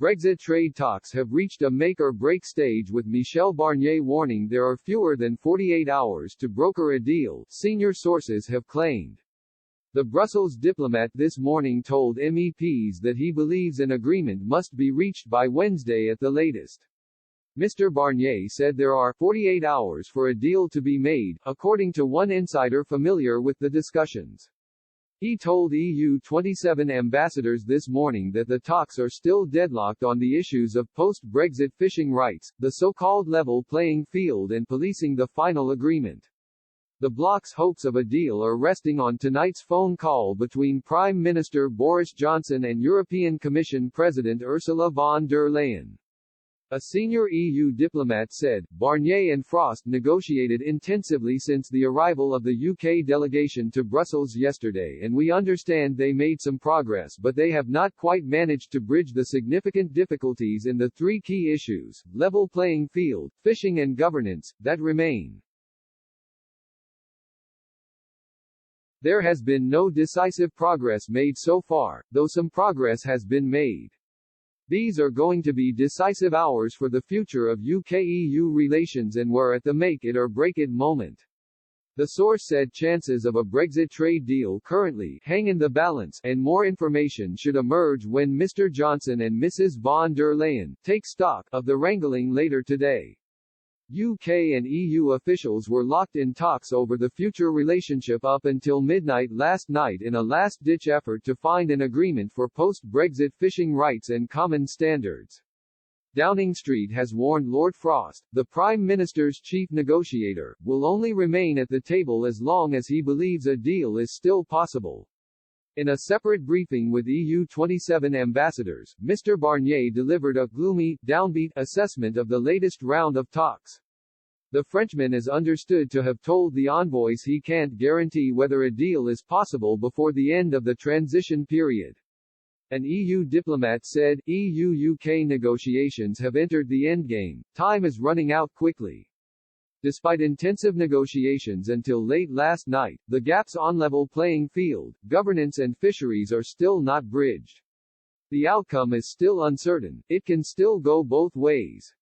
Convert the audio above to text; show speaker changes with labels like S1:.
S1: Brexit trade talks have reached a make-or-break stage, with Michel Barnier warning there are fewer than 48 hours to broker a deal, senior sources have claimed. The Brussels diplomat this morning told MEPs that he believes an agreement must be reached by Wednesday at the latest. Mr. Barnier said there are 48 hours for a deal to be made, according to one insider familiar with the discussions. He told EU 27 ambassadors this morning that the talks are still deadlocked on the issues of post-Brexit fishing rights, the so-called level playing field, and policing the final agreement. The bloc's hopes of a deal are resting on tonight's phone call between Prime Minister Boris Johnson and European Commission President Ursula von der Leyen. A senior EU diplomat said, Barnier and Frost negotiated intensively since the arrival of the UK delegation to Brussels yesterday, and we understand they made some progress, but they have not quite managed to bridge the significant difficulties in the three key issues, level playing field, fishing and governance, that remain. There has been no decisive progress made so far, though some progress has been made. These are going to be decisive hours for the future of UK-EU relations, and we're at the make-it-or-break-it moment. The source said chances of a Brexit trade deal currently hang in the balance, and more information should emerge when Mr. Johnson and Mrs. von der Leyen take stock of the wrangling later today. UK and EU officials were locked in talks over the future relationship up until midnight last night in a last-ditch effort to find an agreement for post-Brexit fishing rights and common standards. Downing Street has warned Lord Frost, the Prime Minister's chief negotiator, will only remain at the table as long as he believes a deal is still possible. In a separate briefing with EU 27 ambassadors, Mr. Barnier delivered a gloomy, downbeat assessment of the latest round of talks. The Frenchman is understood to have told the envoys he can't guarantee whether a deal is possible before the end of the transition period. An EU diplomat said, EU-UK negotiations have entered the endgame, time is running out quickly. Despite intensive negotiations until late last night, the gaps on level playing field, governance and fisheries are still not bridged. The outcome is still uncertain, it can still go both ways.